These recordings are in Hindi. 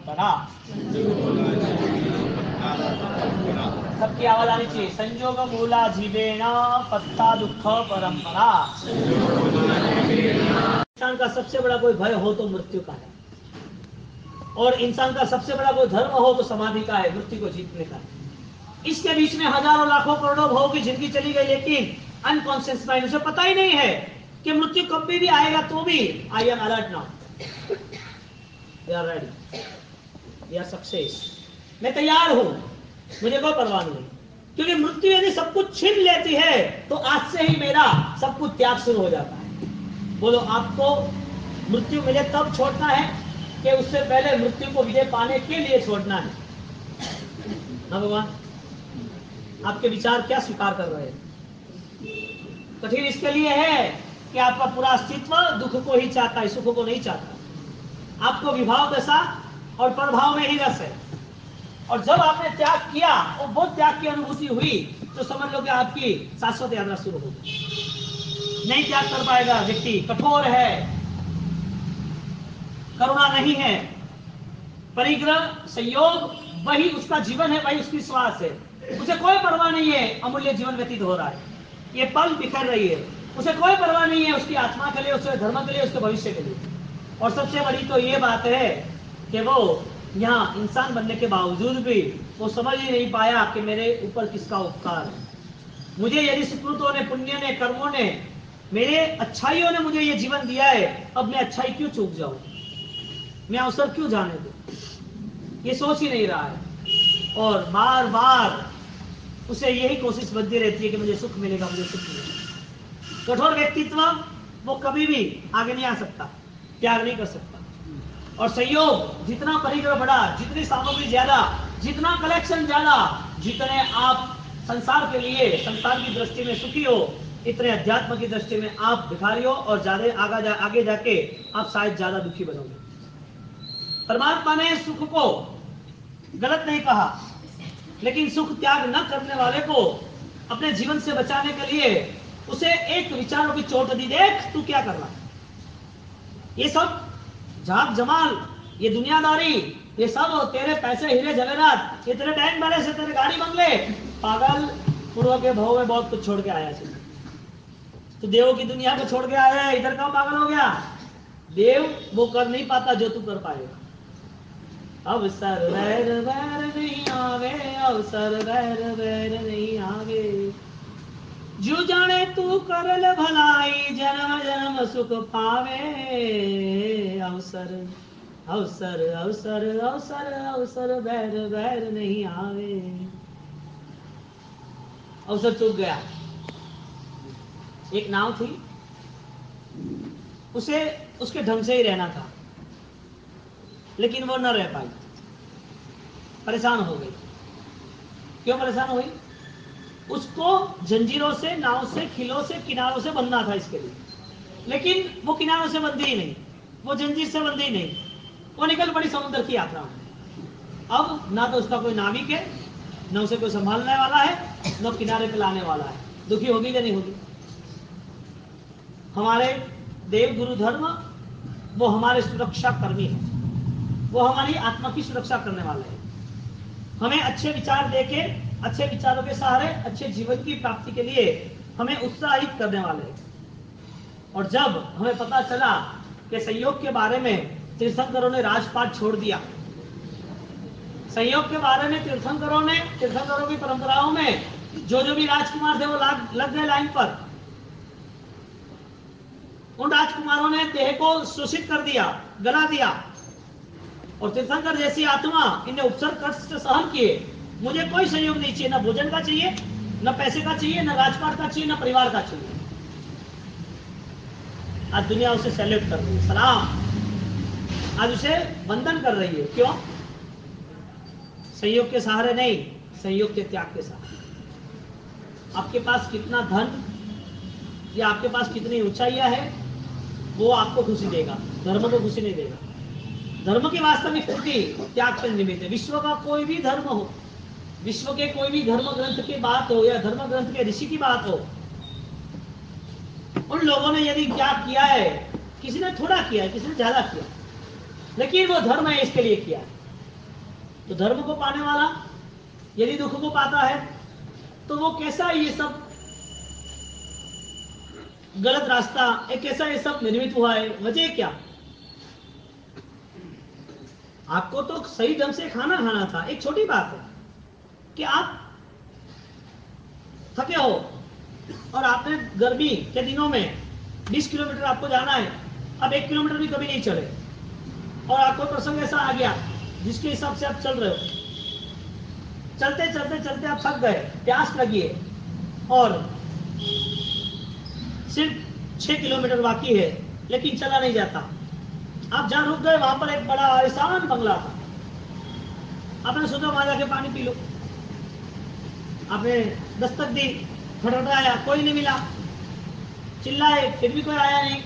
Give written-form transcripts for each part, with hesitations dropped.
परंपरा। सबकी आवाज आनी चाहिए। संयोग मूला जीवेण पत्ता दुख परंपरा। इंसान का सबसे बड़ा कोई भय हो तो मृत्यु का है, और इंसान का सबसे बड़ा कोई धर्म हो तो समाधि का है, मृत्यु को जीतने का है। इसके बीच में हजारों लाखों करोड़ों भावों की जिंदगी चली गई, लेकिन अनकॉन्शियस माइंड, उसे पता ही नहीं है कि मृत्यु कभी भी आएगा, तो भी I am alert now, we are ready, we are success, मैं तैयार हूं, मुझे कोई परवाह नहीं। क्योंकि मृत्यु यदि सब कुछ छीन लेती है तो आज से ही मेरा सब कुछ त्याग शुरू हो जाता है। बोलो, आपको मृत्यु मिले तब छोड़ना है कि उससे पहले मृत्यु को विजय पाने के लिए छोड़ना है? ना भगवान, आपके विचार क्या स्वीकार कर रहे हैं? कठिन इसके लिए है कि आपका पूरा अस्तित्व दुख को ही चाहता है, सुख को नहीं चाहता। आपको विभाव दशा और प्रभाव में ही रस है, और जब आपने त्याग किया और वो त्याग की अनुभूति हुई तो समझ लो कि आपकी शाश्वत यात्रा शुरू हो गई। नहीं त्याग कर पाएगा व्यक्ति, कठोर है, करुणा नहीं है, परिग्रह संयोग वही उसका जीवन है, वही उसकी श्वास है। उसे कोई परवाह नहीं है अमूल्य जीवन व्यतीत हो रहा है, ये पल बिखर रही है, उसे कोई परवाह नहीं है उसकी आत्मा के लिए, उसके धर्म के लिए, उसके भविष्य के लिए। और सबसे बड़ी तो ये बात है कि वो यहाँ इंसान बनने के बावजूद भी वो समझ ही नहीं पाया कि मेरे ऊपर किसका उपकार है। मुझे यदि सुकृतों ने, पुण्य ने, कर्मों ने, मेरे अच्छाइयों ने मुझे ये जीवन दिया है, अब मैं अच्छाई क्यों चूक जाऊं, मैं अवसर क्यों जाने दूं, ये सोच ही नहीं रहा है। और बार बार उसे यही कोशिश बनती रहती है कि मुझे सुख मिलेगा, मुझे सुख मिलेगा। कठोर व्यक्तित्व वो कभी भी आगे नहीं आ सकता, त्याग नहीं कर सकता। और संयोग जितना परिग्रह बढ़ा, जितनी सामग्री ज्यादा, जितना कलेक्शन ज्यादा, जितने आप संसार के लिए, संसार की दृष्टि में सुखी हो, इतने अध्यात्म की दृष्टि में आप भिखारी हो, और ज्यादा आगे जाके आप शायद ज्यादा दुखी बनोगे। परमात्मा ने सुख को गलत नहीं कहा, लेकिन सुख त्याग न करने वाले को अपने जीवन से बचाने के लिए उसे एक विचारों की चोट दी, देख तू क्या कर रहा है, ये सब झाक जमाल, ये दुनियादारी, ये सब तेरे पैसे हीरे जवेरात, ये तेरे बैंक बैलेंस है, तेरे गाड़ी बंगले, पागल पूर्व के भाव में बहुत कुछ छोड़ के आया है। तो देवों की दुनिया को छोड़ के आया है, इधर का पागल हो गया। देव वो कर नहीं पाता जो तू कर पाएगा। अवसर वैर वैर नहीं आवे, अवसर वैर वैर नहीं आवे, जो जाने तू करल भलाई, जन्म जन्म सुख पावे। अवसर अवसर अवसर अवसर अवसर वैर वैर नहीं आवे। अवसर चूक गया। एक नाव थी, उसे उसके ढंग से ही रहना था, लेकिन वो न रह पाई, परेशान हो गई। क्यों परेशान हुई? उसको जंजीरों से, नाव से, खिलों से, किनारों से बंधना था इसके लिए, लेकिन वो किनारों से बंधी ही नहीं, वो जंजीर से बंधी ही नहीं, वो निकल पड़ी समुद्र की यात्रा में। अब ना तो उसका कोई नाविक है, न उसे कोई संभालने वाला है, न किनारे पे लाने वाला है। दुखी होगी या नहीं होगी? हमारे देव गुरु धर्म वो हमारे सुरक्षा कर्मी है, वो हमारी आत्मा की सुरक्षा करने वाले हैं। हमें अच्छे विचार देके, अच्छे विचारों के सहारे अच्छे जीवन की प्राप्ति के लिए हमें उत्साहित करने वाले हैं। और जब हमें पता चला कि संयोग के बारे में तीर्थंकरों ने राजपाट छोड़ दिया, संयोग के बारे में तीर्थंकरों की परंपराओं में जो भी राजकुमार थे वो लग गए लाइन पर। उन राजकुमारों ने देह को शोषित कर दिया, गला दिया, और तीर्थंकर जैसी आत्मा इन्हें उपसर्ग कष्ट सहन किए। मुझे कोई सहयोग नहीं चाहिए, ना भोजन का चाहिए, न पैसे का चाहिए, न राजपाट का चाहिए, न परिवार का चाहिए। आज दुनिया उसे सैल्यूट कर रही है, सलाम, आज उसे वंदन कर रही है। क्यों? संयोग के सहारे नहीं, संयोग के त्याग के सहारे। आपके पास कितना धन या आपके पास कितनी ऊंचाइयां है वो आपको खुशी देगा, धर्म को खुशी नहीं देगा। धर्म की वास्तविक स्थिति त्याग पर निमित्त है। विश्व का कोई भी धर्म हो, विश्व के कोई भी धर्म ग्रंथ की बात हो या धर्म ग्रंथ के ऋषि की बात हो, उन लोगों ने यदि त्याग किया है, किसी ने थोड़ा किया है, किसी ने ज्यादा किया, लेकिन वो धर्म है इसके लिए किया है। तो धर्म को पाने वाला यदि दुख को पाता है तो वो कैसा ये सब गलत रास्ता, एक कैसा ये सब निर्मित हुआ है? वजह क्या? आपको तो सही ढंग से खाना खाना था। एक छोटी बात है कि आप थके हो और आपने गर्मी के दिनों में 20 किलोमीटर आपको जाना है, अब 1 किलोमीटर भी कभी नहीं चले और आपको प्रसंग ऐसा आ गया जिसके हिसाब से आप चल रहे हो, चलते चलते चलते आप थक गए, प्यास लगी है और सिर्फ 6 किलोमीटर बाकी है लेकिन चला नहीं जाता। आप जहां रुक गए वहां पर एक बड़ा आलिशान बंगला था, आपने सोचा वहां जाके पानी पी लो। आपने दस्तक दी, खटखटाया, कोई नहीं मिला, चिल्लाए फिर भी कोई आया नहीं,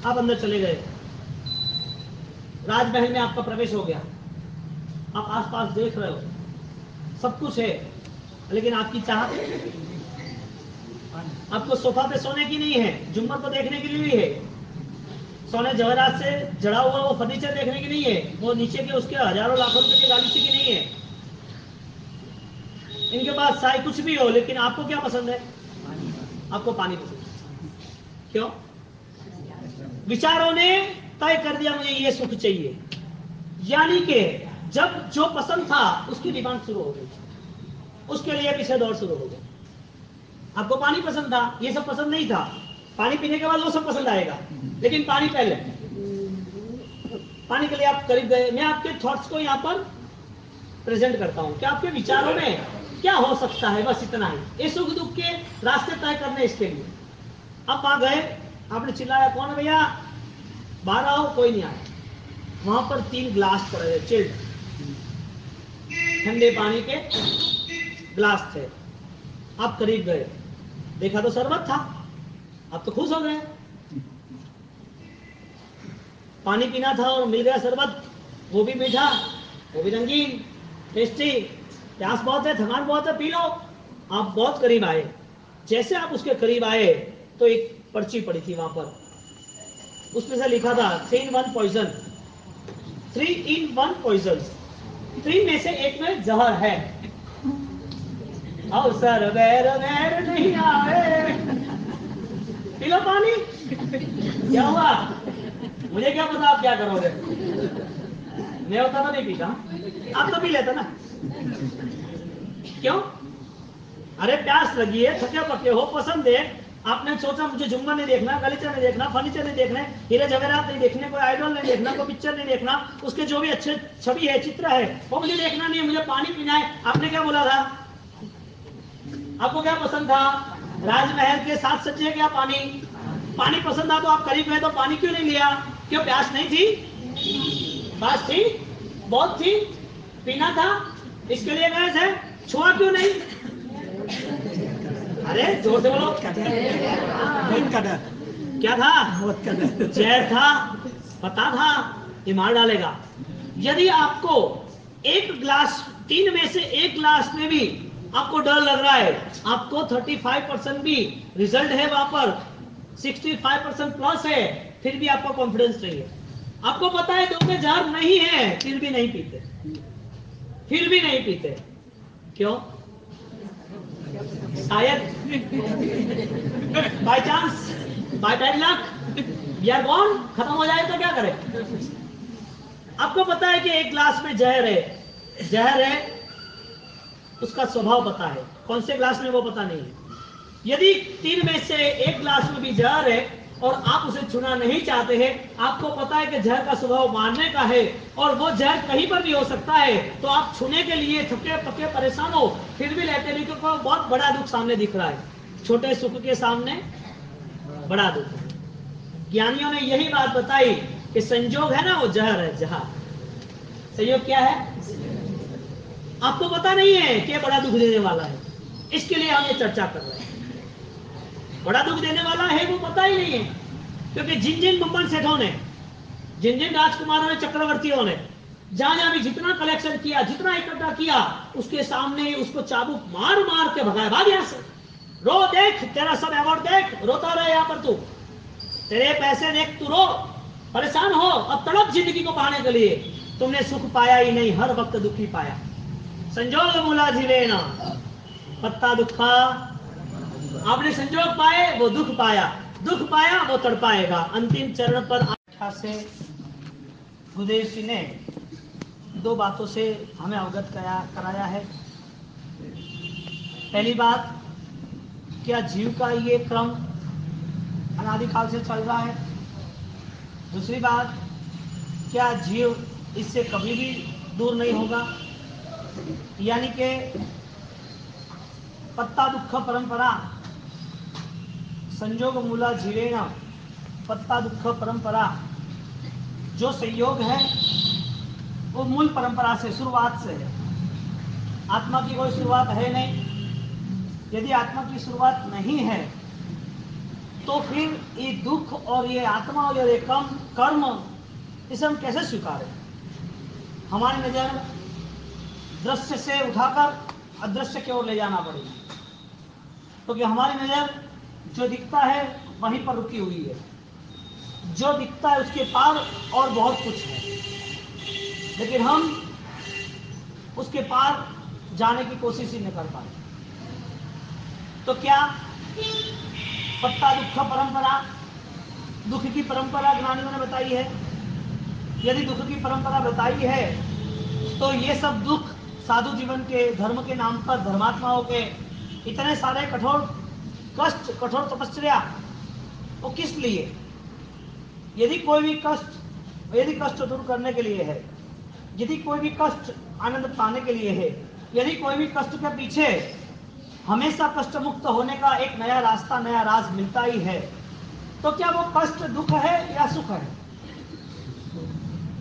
आप अंदर चले गए। राजमहल में आपका प्रवेश हो गया, आप आसपास देख रहे हो, सब कुछ है, लेकिन आपकी चाहत आपको सोफा पे सोने की नहीं है, जुम्मर को देखने के लिए भी है, सोने जवाहरात से जड़ा हुआ वो फर्नीचर देखने की नहीं है, वो नीचे के उसके हजारों लाखों रुपए की गालीचे की नहीं है। इनके पास चाहे कुछ भी हो, लेकिन आपको क्या पसंद है? आपको पानी पसंद है। क्यों? विचारों ने तय कर दिया मुझे ये सुख चाहिए, यानी कि जब जो पसंद था उसकी डिमांड शुरू हो गई, उसके लिए पीछे दौड़ शुरू हो गई। आपको पानी पसंद था, ये सब पसंद नहीं था, पानी पीने के बाद वो सब पसंद आएगा, लेकिन पानी पहले। पानी के लिए आप करीब गए। मैं आपके थॉट्स को यहाँ पर प्रेजेंट करता हूँ कि आपके विचारों में क्या हो सकता है, बस इतना ही। ये सुख दुख के रास्ते तय करने इसके लिए। अब वहां गए, आपने चिल्लाया, कौन है भैया, बाहर आओ, कोई नहीं आया। वहां पर 3 ग्लास पड़े थे, चिल्ड ठंडे पानी के ग्लास थे। आप करीब गए, देखा तो शरबत था, आप तो खुश हो गए, पानी पीना था और मिल गया शरबत, वो भी मीठा, वो भी रंगीन, टेस्टी, प्यास बहुत है, थकान बहुत है, पी लो। आप बहुत करीब आए। जैसे आप उसके करीब आए तो एक पर्ची पड़ी थी वहां पर, उसमें से लिखा था 3 in 1 पॉइजन, 3 in 1 पॉइजन, 3 में से 1 में जहर है। अवसर वैर वैर नहीं आए, पी लो पानी। क्या हुआ? मुझे क्या पता आप क्या करोगे, मैं होता तो नहीं पीता, आप तो पी लेते ना। क्यों? अरे प्यास लगी है, थके पके हो, पसंद है, आपने सोचा मुझे झुम्मर नहीं देखना, गलीचा नहीं देखना, फर्नीचर नहीं देखने, हीरे जवेरात नहीं देखने, कोई आइडल नहीं देखना, कोई पिक्चर नहीं देखना, उसके जो भी अच्छे छवि है, चित्र है, वो मुझे देखना नहीं है, मुझे पानी पीना है। आपने क्या बोला था? आपको क्या पसंद था? राजमहल के 7 सज्जे, क्या पानी? पानी पसंद था तो आप करीब गए, तो पानी क्यों नहीं लिया? क्यों? प्यास नहीं थी? प्यास थी, बहुत थी, पीना था, इसके लिए गए थे। छुआ क्यों नहीं? अरे जोर से बोलो। क्या था? जहर था, पता था ये मार डालेगा। यदि आपको 1 ग्लास, 3 में से 1 ग्लास में भी आपको डर लग रहा है, आपको 35% भी रिजल्ट है वहां पर, 65% प्लस है, फिर भी आपको कॉन्फिडेंस नहीं है, आपको पता है 2 में जहर नहीं है, फिर भी नहीं पीते, फिर भी नहीं पीते। क्यों? शायद by chance, by bad luck, we are gone, खत्म हो जाए तो क्या करें? आपको पता है कि 1 ग्लास में जहर है, जहर है, उसका स्वभाव पता है, कौन से ग्लास में वो पता नहीं है। यदि 3 में से 1 ग्लास में भी जहर है और आप उसे छूना नहीं चाहते हैं, आपको पता है कि जहर का स्वभाव मारने का है और वो जहर कहीं पर भी हो सकता है, तो आप छूने के लिए थके पके परेशान हो, फिर भी लेते नहीं, क्योंकि बहुत बड़ा दुख सामने दिख रहा है। छोटे सुख के सामने बड़ा दुख। ज्ञानियों ने यही बात बताई कि संयोग है ना, वो जहर है, जहर। संयोग क्या है? आपको पता नहीं है कि बड़ा दुख देने वाला है, इसके लिए हम ये चर्चा कर रहे हैं। बड़ा दुख देने वाला है वो पता ही नहीं है, क्योंकि जिन जिन बम्बन सेठों ने, जिन जिन राजकुमारों ने, चक्रवर्तियों ने जहां जहां भी जितना कलेक्शन किया, जितना इकट्ठा किया, उसके सामने उसको चाबुक मार मार के भगाया, भाग यहां से, रो, देख तेरा सब अवार्ड देख, रोता रहे यहाँ पर तू, तेरे पैसे देख, तू रो, परेशान हो, अब तड़प जिंदगी को पाने के लिए, तुमने सुख पाया ही नहीं, हर वक्त दुख ही पाया। संजोग मूला जीवेना पत्ता दुखा, आपने संजोग पाए वो दुख पाया, दुख पाया वो तड़पाएगा। अंतिम चरण पर आख्या से गुरुदेव जी ने दो बातों से हमें अवगत कराया है। पहली बात, क्या जीव का ये क्रम अनादिकाल से चल रहा है? दूसरी बात, क्या जीव इससे कभी भी दूर नहीं होगा? यानी कि पत्ता दुख परंपरा, संयोग मूला जीवेन पत्ता दुख परंपरा, जो संयोग है वो मूल परंपरा से, शुरुआत से है। आत्मा की कोई शुरुआत है नहीं। यदि आत्मा की शुरुआत नहीं है तो फिर ये दुख और ये आत्मा और ये कर्म इसे हम कैसे स्वीकारें? हमारी नजर दृश्य से उठाकर अदृश्य की ओर ले जाना पड़ेगा, क्योंकि हमारी नजर जो दिखता है वहीं पर रुकी हुई है। जो दिखता है उसके पार और बहुत कुछ है, लेकिन हम उसके पार जाने की कोशिश ही नहीं कर पाते। तो क्या पत्ता दुख परंपरा, दुख की परंपरा ज्ञानियों ने बताई है? यदि दुख की परंपरा बताई है तो ये सब दुख साधु जीवन के, धर्म के नाम पर धर्मात्माओं के इतने सारे कठोर कष्ट, कठोर तपस्या, वो किस लिए? यदि कोई भी कष्ट दूर करने के लिए है, यदि कोई भी कष्ट आनंद पाने के लिए है, यदि कोई भी कष्ट के पीछे हमेशा कष्ट मुक्त होने का एक नया रास्ता, नया राज मिलता ही है, तो क्या वो कष्ट दुख है या सुख है?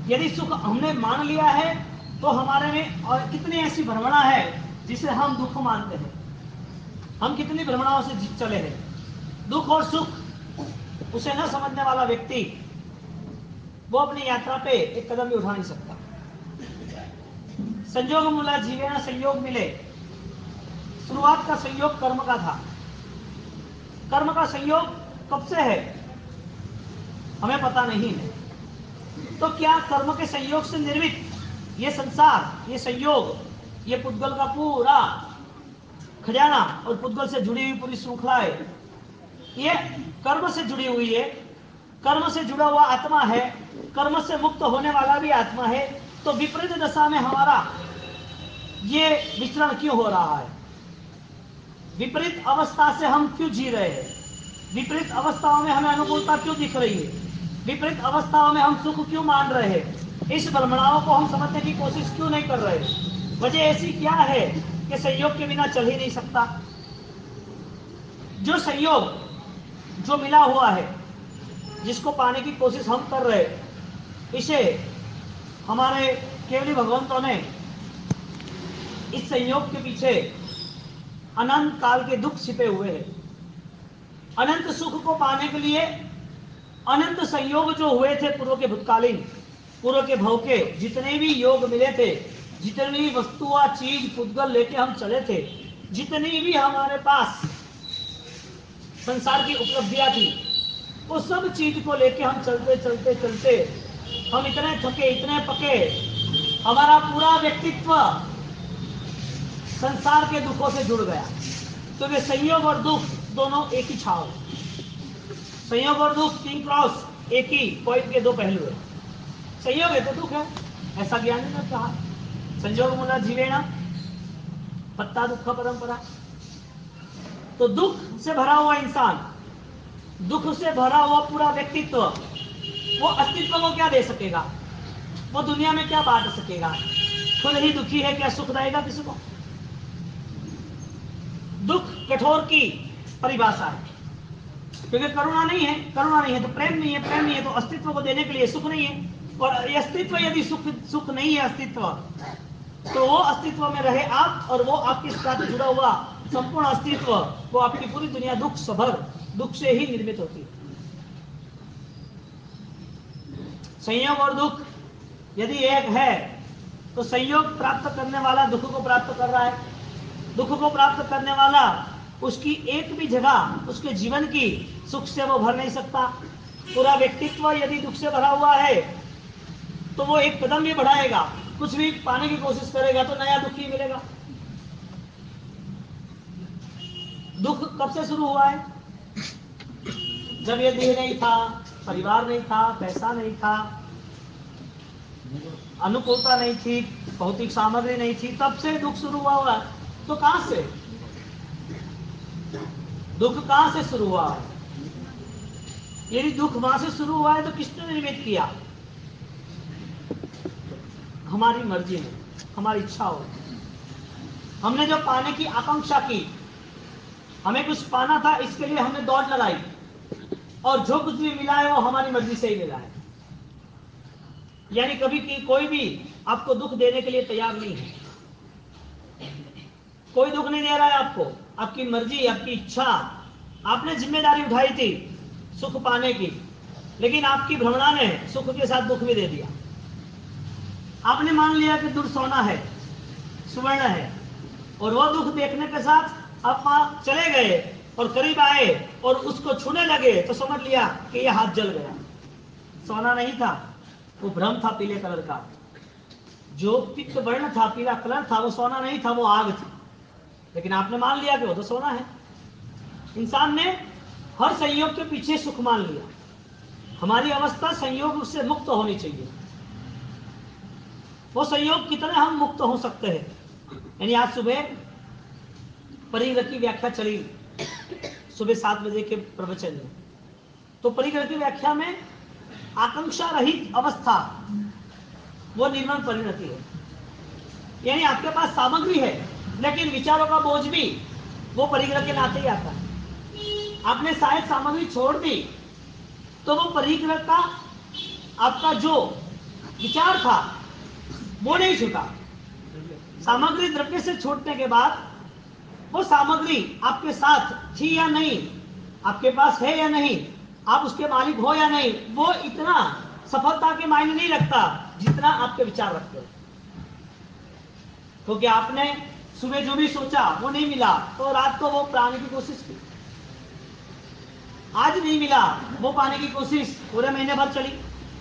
यदि सुख हमने मान लिया है तो हमारे में और कितनी ऐसी भ्रमणा है जिसे हम दुख मानते हैं। हम कितनी भ्रमणाओं से जीत चले हैं। दुख और सुख उसे न समझने वाला व्यक्ति वो अपनी यात्रा पे एक कदम भी उठा नहीं सकता। संयोग मूला जीवेन, संयोग मिले। शुरुआत का संयोग कर्म का था। कर्म का संयोग कब से है हमें पता नहीं है। तो क्या कर्म के संयोग से निर्मित ये संसार, ये संयोग, ये पुद्गल का पूरा खजाना और पुद्गल से जुड़ी हुई पूरी श्रृंखलाएं, ये कर्म से जुड़ी हुई है। कर्म से जुड़ा हुआ आत्मा है, कर्म से मुक्त होने वाला भी आत्मा है। तो विपरीत दशा में हमारा ये विचरण क्यों हो रहा है? विपरीत अवस्था से हम क्यों जी रहे हैं? विपरीत अवस्थाओं में हमें अनुकूलता क्यों दिख रही है? विपरीत अवस्थाओं में हम सुख क्यों मान रहे हैं? इस भ्रमणाओं को हम समझने की कोशिश क्यों नहीं कर रहे? वजह ऐसी क्या है कि संयोग के बिना चल ही नहीं सकता। जो संयोग जो मिला हुआ है, जिसको पाने की कोशिश हम कर रहे, इसे हमारे केवली भगवंतों ने इस संयोग के पीछे अनंत काल के दुख छिपे हुए हैं। अनंत सुख को पाने के लिए अनंत संयोग जो हुए थे पूर्व के भूतकालीन, पूर्व के भव के जितने भी योग मिले थे, जितनी भी वस्तुआ चीज पुद्गल लेके हम चले थे, जितनी भी हमारे पास संसार की उपलब्धियां थी, वो सब चीज को लेके हम चलते चलते चलते हम इतने थके, इतने पके, हमारा पूरा व्यक्तित्व संसार के दुखों से जुड़ गया। तो वे संयोग और दुख दोनों एक ही छाव, संयोग और दुख तीन क्रॉस, एक ही पॉइंट के दो पहलू है। संयोग है तो दुख है, ऐसा ज्ञानी ने कहा। संयोग मूला जीवेन पत्ता दुख परंपरा। तो दुख से भरा हुआ इंसान, दुख से भरा हुआ पूरा व्यक्तित्व, वो अस्तित्व को क्या दे सकेगा? वो दुनिया में क्या बांट सकेगा? खुद ही दुखी है, क्या सुख देगा किसी को? दुख कठोर की परिभाषा है, क्योंकि करुणा नहीं है, करुणा नहीं है तो प्रेम नहीं है, प्रेम नहीं है तो अस्तित्व को देने के लिए सुख नहीं है। और अस्तित्व यदि सुख नहीं है अस्तित्व, तो वो अस्तित्व में रहे आप और वो आपके साथ जुड़ा हुआ संपूर्ण अस्तित्व, वो आपकी पूरी दुनिया दुख सभर, दुख से ही निर्मित होती है। संयोग और दुख यदि एक है तो संयोग प्राप्त करने वाला दुख को प्राप्त कर रहा है, दुख को प्राप्त करने वाला उसकी एक भी जगह उसके जीवन की सुख से वो भर नहीं सकता। पूरा व्यक्तित्व यदि दुख से भरा हुआ है तो वो एक कदम भी बढ़ाएगा, कुछ भी पाने की कोशिश करेगा तो नया दुख ही मिलेगा। दुख कब से शुरू हुआ है? जब ये देह नहीं था, परिवार नहीं था, पैसा नहीं था, अनुकूलता नहीं थी, भौतिक सामग्री नहीं थी, तब से दुख शुरू हुआ। तो कहां से दुख कहां से शुरू हुआ? यदि दुख वहां से शुरू हुआ है तो किसने निर्मित किया? हमारी मर्जी में, हमारी इच्छा हो। हमने जो पाने की आकांक्षा की, हमें कुछ पाना था, इसके लिए हमने दौड़ लगाई, और जो कुछ भी मिला है वो हमारी मर्जी से ही मिला है। यानी कभी कोई भी आपको दुख देने के लिए तैयार नहीं है। कोई दुख नहीं दे रहा है आपको, आपकी मर्जी, आपकी इच्छा। आपने जिम्मेदारी उठाई थी सुख पाने की, लेकिन आपकी भ्रमणा ने सुख के साथ दुख भी दे दिया। आपने मान लिया कि दूर सोना है, सुवर्ण है, और वो दुख देखने के साथ आप चले गए और करीब आए और उसको छूने लगे तो समझ लिया कि यह हाथ जल गया। सोना नहीं था, वो भ्रम था पीले कलर का। जो पित्त वर्ण था, पीला कलर था, वो सोना नहीं था, वो आग थी। लेकिन आपने मान लिया कि वो तो सोना है। इंसान ने हर संयोग के पीछे सुख मान लिया। हमारी अवस्था संयोग से मुक्त होनी चाहिए। वो संयोग कितने हम मुक्त हो सकते हैं? यानी आज सुबह परिग्रह की व्याख्या चली, सुबह 7 बजे के प्रवचन में। तो परिग्रह की व्याख्या में आकांक्षा रहित अवस्था वो निर्मल परिणति है। यानी आपके पास सामग्री है, लेकिन विचारों का बोझ भी वो परिग्रह के नाते ही आता है। आपने शायद सामग्री छोड़ दी तो वो परिग्रह का आपका जो विचार था वो नहीं छूटा। सामग्री द्रव्य से छूटने के बाद वो सामग्री आपके साथ थी या नहीं, आपके पास है या नहीं, आप उसके मालिक हो या नहीं, वो इतना सफलता के मायने नहीं रखता जितना आपके विचार रखते हो। क्योंकि आपने सुबह जो भी सोचा वो नहीं मिला, तो रात को वो पाने की कोशिश की। आज नहीं मिला, वो पाने की कोशिश पूरे महीने भर चली।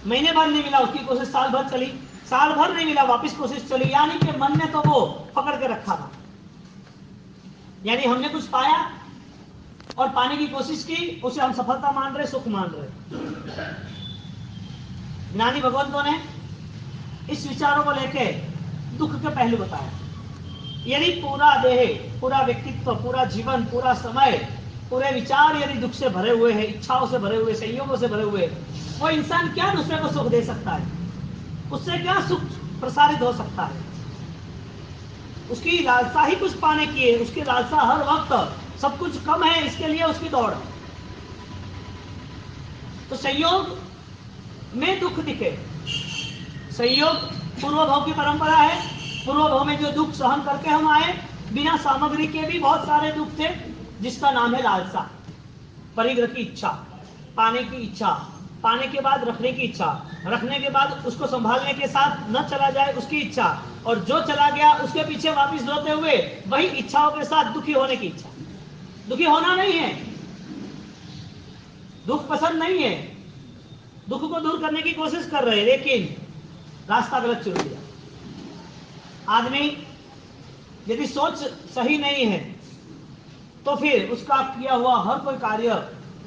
महीने भर नहीं मिला, उसकी कोशिश साल भर चली। साल भर नहीं मिला, वापस कोशिश चली। यानी कि मन ने तो वो पकड़ के रखा था। यानी हमने कुछ पाया और पाने की कोशिश की, उसे हम सफलता मान रहे, सुख मान रहे। ज्ञानी भगवंतों ने इस विचारों को लेके दुख के पहलू बताया। यदि पूरा देह, पूरा व्यक्तित्व, पूरा जीवन, पूरा समय, पूरे विचार यदि दुख से भरे हुए हैं, इच्छाओं से भरे हुए, संयोगों से भरे हुए, वो इंसान क्या दूसरे को सुख दे सकता है? उससे क्या सुख प्रसारित हो सकता है? उसकी लालसा ही कुछ पाने की है। उसकी लालसा हर वक्त सब कुछ कम है, इसके लिए उसकी दौड़। तो संयोग में दुख दिखे। संयोग पूर्व भाव की परंपरा है। पूर्व भाव में जो दुख सहन करके हम आए, बिना सामग्री के भी बहुत सारे दुख थे, जिसका नाम है लालसा। परिग्रह की इच्छा, पाने की इच्छा, पाने के बाद रखने की इच्छा, रखने के बाद उसको संभालने के साथ न चला जाए उसकी इच्छा, और जो चला गया उसके पीछे वापस दौड़ते हुए वही इच्छाओं के साथ दुखी होने की इच्छा। दुखी होना नहीं है, दुख पसंद नहीं है, दुख को दूर करने की कोशिश कर रहे हैं, लेकिन रास्ता गलत चुन लिया। आदमी यदि सोच सही नहीं है तो फिर उसका किया हुआ हर कोई कार्य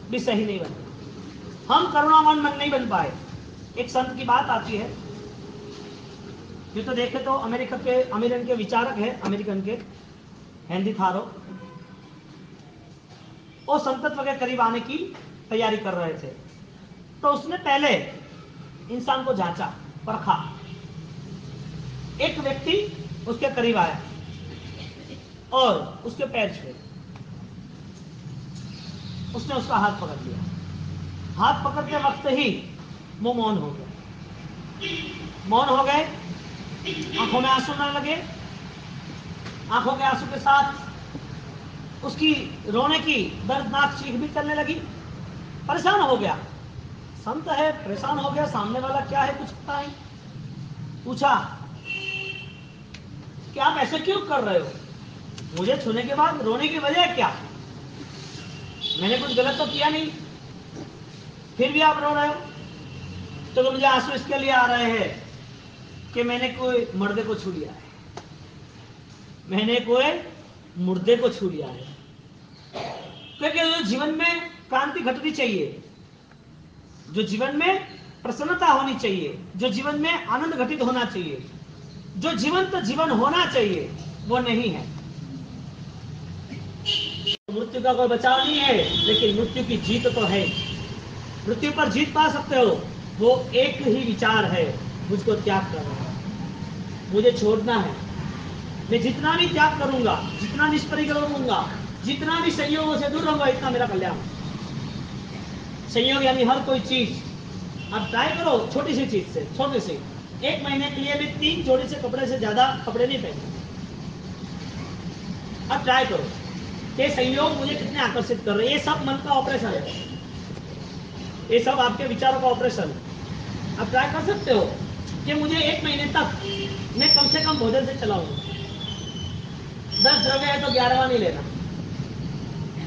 भी सही नहीं बनता। हम करुणावान मन नहीं बन पाए। एक संत की बात आती है, ये तो देखे तो अमेरिकन के विचारक है, अमेरिकन के हेनरी थारो। वो संतत्व के करीब आने की तैयारी कर रहे थे, तो उसने पहले इंसान को जांचा, परखा। एक व्यक्ति उसके करीब आया और उसके पैर छुए। उसने उसका हाथ पकड़ लिया। हाथ पकड़ते वक्त ही वो मौन हो गया। मौन हो गए, आंखों में आंसू आने लगे। आंखों के आंसू के साथ उसकी रोने की दर्दनाक चीख भी चलने लगी। परेशान हो गया, संत है, परेशान हो गया, सामने वाला क्या है कुछ पता नहीं। पूछा कि आप ऐसे क्यों कर रहे हो? मुझे छूने के बाद रोने की वजह क्या? मैंने कुछ गलत तो किया नहीं, फिर भी आप रो रहे हो। तो मुझे आंसू इसके लिए आ रहे हैं कि मैंने कोई मुर्दे को छू लिया है, मैंने कोई मुर्दे को छू लिया है। क्योंकि जीवन में क्रांति घटनी चाहिए, जो जीवन में प्रसन्नता होनी चाहिए, जो जीवन में आनंद घटित होना चाहिए, जो जीवंत जीवन होना चाहिए, वो नहीं है। मृत्यु का कोई बचाव नहीं है, लेकिन मृत्यु की जीत तो है। मृत्यु पर जीत पा सकते हो, वो एक ही विचार है, मुझको त्याग करना है, मुझे छोड़ना है। मैं जितना भी त्याग करूंगा, जितना निष्परिग्रह होऊंगा, जितना भी संयोगों से दूर रहूंगा, इतना मेरा कल्याण। संयोग यानी हर कोई चीज। आप ट्राई करो छोटी सी चीज से, छोटी सी। 1 महीने के लिए भी 3 जोड़ी से कपड़े से ज्यादा कपड़े नहीं पहने। अब ट्राई करो कि संयोग मुझे कितने आकर्षित कर रहे हैं। ये सब मन का ऑपरेशन है, ये सब आपके विचारों का ऑपरेशन है। आप ट्राई कर सकते हो कि मुझे 1 महीने तक मैं कम से कम भोजन से चलाऊंगा। 10 द्रव्य है तो 11वां नहीं लेना।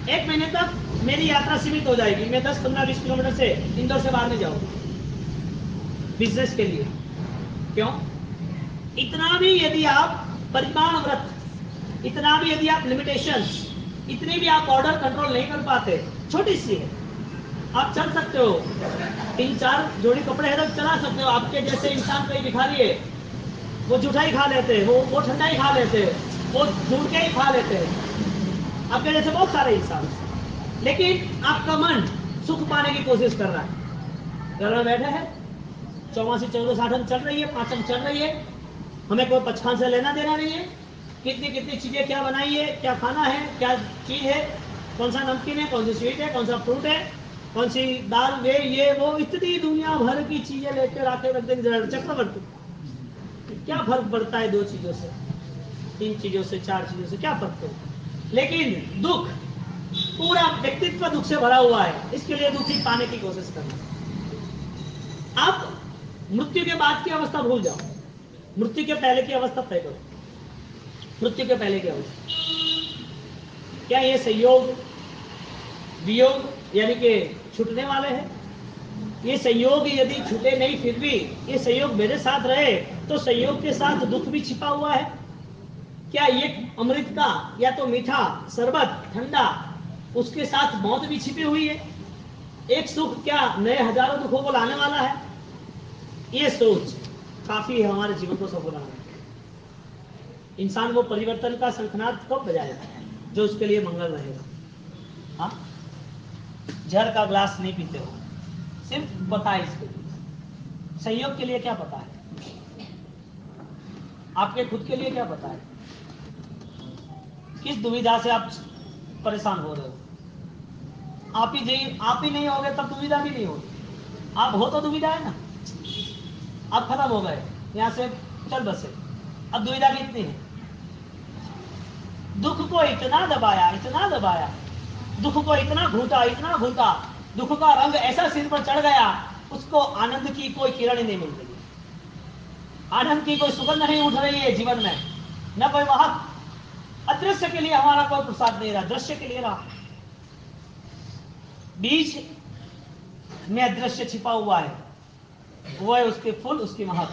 1 महीने तक मेरी यात्रा सीमित हो जाएगी, मैं 10, 15, 20 किलोमीटर से इंदौर से बाहर नहीं जाऊंगा बिजनेस के लिए। क्यों? इतना भी यदि आप परिमाण व्रत, इतना भी यदि आप लिमिटेशंस, इतनी भी आप ऑर्डर कंट्रोल नहीं कर पाते, छोटी सी है, आप चल सकते हो। 3-4 जोड़ी कपड़े हैं तो चला सकते हो। आपके जैसे इंसान कई भिखारी है, वो जूठा ही खा लेते हैं, वो ठंडा ही खा लेते हैं, वो झूठ के ही खा लेते हैं। आपके जैसे बहुत सारे इंसान, लेकिन आपका मन सुख पाने की कोशिश कर रहा है। घर में बैठे हैं, 84, 14, 60 चल रही है, 5 चल रही है, हमें कोई पचखान से लेना देना नहीं है। कितनी कितनी चीजें क्या बनाई है, क्या खाना है, क्या चीज है, कौन सा नमकीन है, कौन सी स्वीट है, कौन सा फ्रूट है, कौन सी दाल, ये वो इतनी दुनिया भर की चीजें लेकर आके रख देंगे। चक्रवर्ती, क्या फर्क पड़ता है 2 चीजों से, 3 चीजों से, 4 चीजों से, क्या फर्क पड़ता? लेकिन दुख, पूरा व्यक्तित्व दुख से भरा हुआ है, इसके लिए दुखी पाने की कोशिश करना। आप मृत्यु के बाद की अवस्था भूल जाओ, मृत्यु के पहले की अवस्था तय करो। मृत्यु के पहले की अवस्था क्या ये संयोग वियोग यानी कि छूटने वाले हैं? ये संयोग यदि छूटे नहीं, फिर भी ये संयोग मेरे साथ रहे, तो संयोग के साथ दुख भी छिपा हुआ है। क्या ये अमृत का या तो मीठा शरबत ठंडा, उसके साथ मौत भी छिपी हुई है? एक सुख क्या नए हजारों दुखों को लाने वाला है? ये सोच काफी है हमारे जीवन को सफल बनाने। इंसान वो परिवर्तन का शंखनाद कब बजाएगा जो उसके लिए मंगल रहेगा? हाँ, जहर का ग्लास नहीं पीते हो, सिर्फ पता है इसके लिए। संयोग के लिए क्या पता है? आपके खुद के लिए क्या पता है? किस दुविधा से आप परेशान हो रहे हो? आप ही नहीं होगे तब दुविधा भी नहीं होगी। आप हो तो दुविधा है ना। आप खत्म हो गए, यहां से चल बसे, अब दुविधा कितनी है? दुख को इतना दबाया, इतना दबाया, दुख को इतना घूटा, दुख का रंग ऐसा सिर पर चढ़ गया, उसको आनंद की कोई किरण नहीं मिल रही, आनंद की कोई सुगंध नहीं उठ रही है जीवन में, न कोई महक। अदृश्य के लिए हमारा कोई प्रसाद नहीं रहा, दृश्य के लिए रहा। बीज में अदृश्य छिपा हुआ है, वो है उसके फूल, उसकी महक।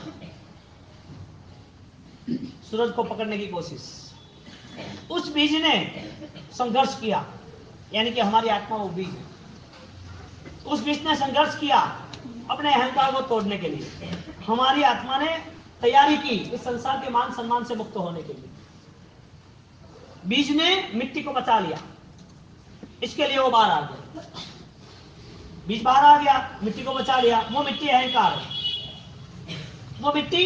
सूरज को पकड़ने की कोशिश, उस बीज ने संघर्ष किया, यानी कि हमारी आत्मा वो बीज है। उस बीज ने संघर्ष किया अपने अहंकार को तोड़ने के लिए। हमारी आत्मा ने तैयारी की इस संसार के मान सम्मान से मुक्त होने के लिए। बीज ने मिट्टी को बचा लिया, इसके लिए वो बाहर आ गया। बीज बाहर आ गया, मिट्टी को बचा लिया। वो मिट्टी अहंकार है। वो मिट्टी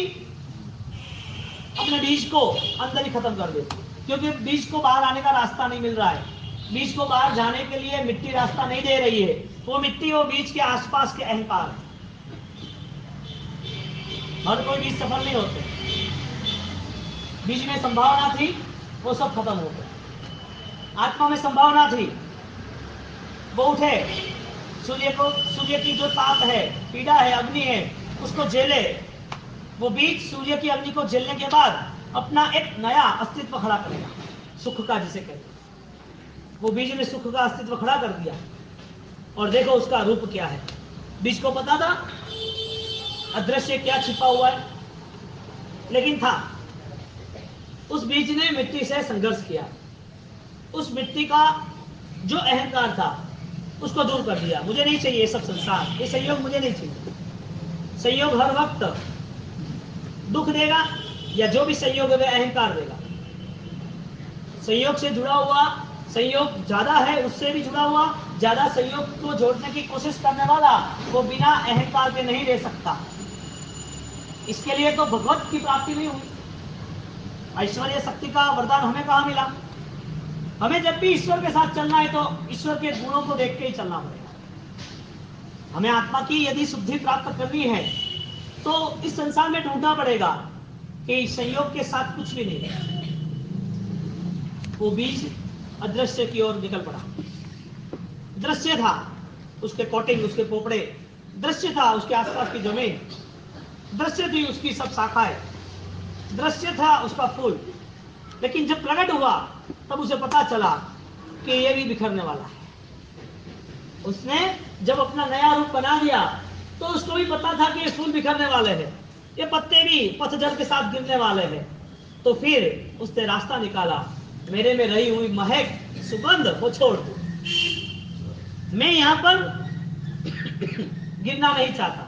अपने बीज को अंदर ही खत्म कर देती, क्योंकि बीज को बाहर आने का रास्ता नहीं मिल रहा है। बीज को बाहर जाने के लिए मिट्टी रास्ता नहीं दे रही है। वो मिट्टी वो बीज के आसपास के अहंकार है। हर कोई बीज सफल नहीं होते। बीज में संभावना थी, वो सब खत्म हो गया। आत्मा में संभावना थी, वो उठे, सूर्य की जो ताप है, पीड़ा है, अग्नि है, उसको झेले। वो बीज सूर्य की अग्नि को झेलने के बाद अपना एक नया अस्तित्व खड़ा करेगा, सुख का जिसे कहते हैं। वो बीज ने सुख का अस्तित्व खड़ा कर दिया, और देखो उसका रूप क्या है। बीज को पता था अदृश्य क्या छिपा हुआ है, लेकिन था। उस बीज ने मिट्टी से संघर्ष किया, उस मिट्टी का जो अहंकार था उसको दूर कर दिया। मुझे नहीं चाहिए ये सब संसार, ये संयोग मुझे नहीं चाहिए। संयोग हर वक्त दुख देगा, या जो भी संयोग है वह अहंकार देगा। संयोग से जुड़ा हुआ, संयोग ज्यादा है उससे भी जुड़ा हुआ, ज्यादा संयोग को जोड़ने की कोशिश करने वाला वो बिना अहंकार के नहीं रह सकता। इसके लिए तो भगवत की प्राप्ति नहीं हुई। ऐश्वर्य शक्ति का वरदान हमें कहाँ मिला? हमें जब भी ईश्वर के साथ चलना है तो ईश्वर के गुणों को देख के ही चलना पड़ेगा। हमें आत्मा की यदि शुद्धि प्राप्त करनी है तो इस संसार में ढूंढना पड़ेगा कि संयोग के साथ कुछ भी नहीं है। वो बीज अदृश्य की ओर निकल पड़ा। दृश्य था उसके कोटिंग, उसके पोपड़े, दृश्य था उसके आसपास की जमीन, दृश्य थी उसकी सब शाखाएं, दृश्य था उसका फूल। लेकिन जब प्रकट हुआ तब उसे पता चला कि ये भी बिखरने वाला है। उसने जब अपना नया रूप बना दिया तो उसको भी पता था कि ये फूल बिखरने वाले हैं, ये पत्ते भी पतझड़ के साथ गिरने वाले हैं। तो फिर उसने रास्ता निकाला, मेरे में रही हुई महक सुगंध वो छोड़ दो। मैं यहाँ पर गिरना नहीं चाहता।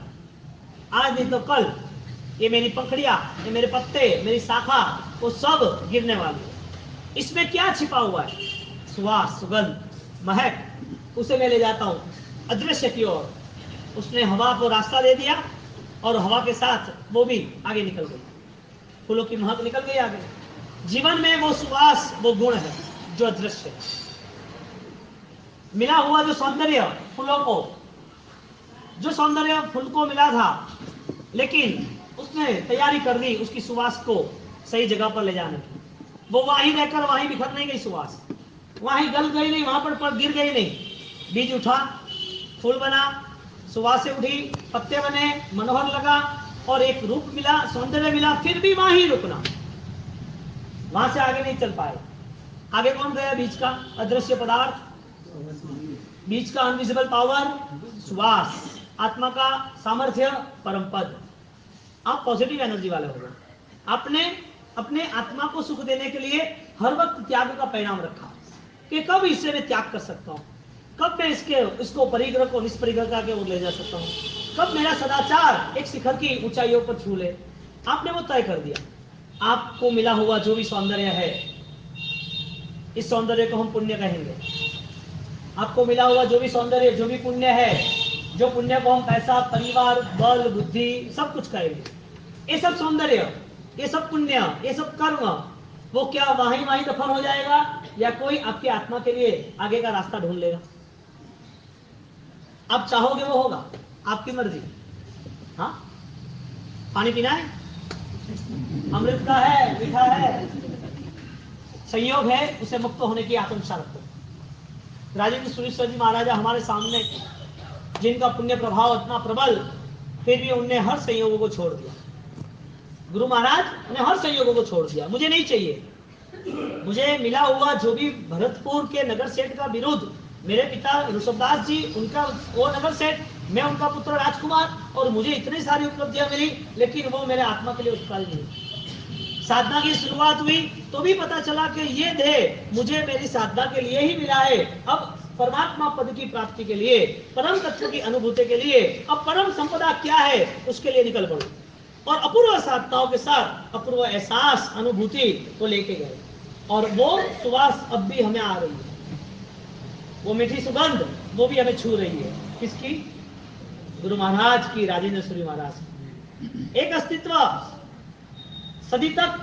आज नहीं तो कल ये मेरी पंखड़ियां, ये मेरे पत्ते, मेरी शाखा, वो सब गिरने वाली है। इसमें क्या छिपा हुआ है? सुवास, सुगंध, महक, उसे मैं ले जाता हूँ अदृश्य की ओर। उसने हवा को रास्ता दे दिया और हवा के साथ वो भी आगे निकल गई। फूलों की महक निकल गई आगे। जीवन में वो सुवास, वो गुण है जो अदृश्य है। मिला हुआ जो सौंदर्य फूलों को, जो सौंदर्य फूल को मिला था, लेकिन उसने तैयारी कर दी उसकी सुवास को सही जगह पर ले जाने की। वो वहीं रहकर वहीं बिखर नहीं गई सुवास, वहीं गल गई नहीं, वहां पर गिर गई नहीं। बीज उठा, फूल बना, सुवासें उठी, पत्ते बने, मनोहर लगा और एक रूप मिला, सौंदर्य मिला, फिर भी वहां ही रुकना, वहां से आगे नहीं चल पाए। आगे कौन गया? बीज का अदृश्य पदार्थ, बीज का अनविजिबल पावर, सुवास, आत्मा का सामर्थ्य, परम पद। आप पॉजिटिव एनर्जी वाले हो गए। आपने अपने आत्मा को सुख देने के लिए हर वक्त त्याग का परिणाम रखा कि कब इससे मैं त्याग कर सकता हूँ, कब मैं इसको परिग्रह को निष्परिग्रह के ओर ले जा सकता हूँ, कब मेरा सदाचार एक शिखर की ऊंचाइयों पर छू ले। आपने वो तय कर दिया। आपको मिला हुआ जो भी सौंदर्य है, इस सौंदर्य को हम पुण्य कहेंगे। आपको मिला हुआ जो भी सौंदर्य, जो भी पुण्य है, जो पुण्य को हम पैसा, परिवार, बल, बुद्धि सब कुछ कहेंगे, ये सब सौंदर्य, ये सब पुण्य, ये सब कर्म, वो क्या वहीं दफन हो जाएगा या कोई आपकी आत्मा के लिए आगे का रास्ता ढूंढ लेगा? आप चाहोगे वो होगा, आपकी मर्जी। हाँ, पानी पीना है, अमृत का है, मीठा है, संयोग है, उसे मुक्त होने की आकांक्षा रखो। राजेंद्र सुरेश्वर जी महाराजा हमारे सामने, जिनका पुण्य प्रभाव इतना प्रबल, फिर भी उनने हर संयोगों को छोड़ दिया। गुरु महाराज ने हर संयोगों को छोड़ दिया। मुझे नहीं चाहिए। मुझे मिला हुआ जो भी भरतपुर के नगर सेठ का विरुद्ध, मेरे पिता ऋषभदास जी, उनका वो नगर सेठ, मैं उनका पुत्र राजकुमार, और मुझे इतनी सारी उपलब्धियां मिली, लेकिन वो मेरे आत्मा के लिए उत्पाद नहीं। साधना की शुरुआत हुई तो भी पता चला कि ये देह मुझे मेरी साधना के लिए ही मिला है। अब परमात्मा पद की प्राप्ति के लिए, परम तत्व की अनुभूति के लिए, अब परम संपदा क्या है उसके लिए निकल पड़ो। और अपूर्व साधनाओं के साथ अपूर्व एहसास, अनुभूति को लेके गए, और वो सुवास अब भी हमें आ रही है, वो मीठी सुगंध वो भी हमें छू रही है। किसकी? गुरु महाराज की, राजेंद्र सूरी महाराज की। एक अस्तित्व सदी तक,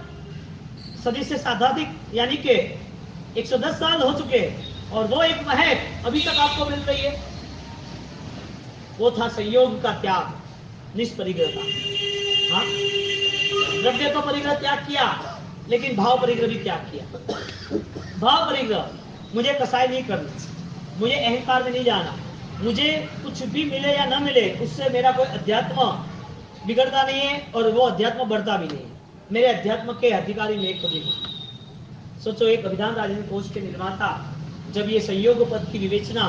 सदी से साधाधिक, यानी कि 110 साल हो चुके, और वो एक महक अभी तक आपको मिल रही है। वो था संयोग का त्याग, निष्परिग्रह का। हाँ, द्रव्य तो परिग्रह त्याग किया, लेकिन भाव परिग्रह भी त्याग किया। भाव परिग्रह, मुझे कसाई नहीं करना, मुझे अहंकार में नहीं जाना, मुझे कुछ भी मिले या ना मिले उससे मेरा कोई अध्यात्म बिगड़ता नहीं है और वो अध्यात्म बढ़ता भी नहीं है। मेरे अध्यात्म के अधिकारी में कभी नहीं। सोचो, एक अभिधान राजेंद्र कोश के निर्माता जब ये संयोग पद की विवेचना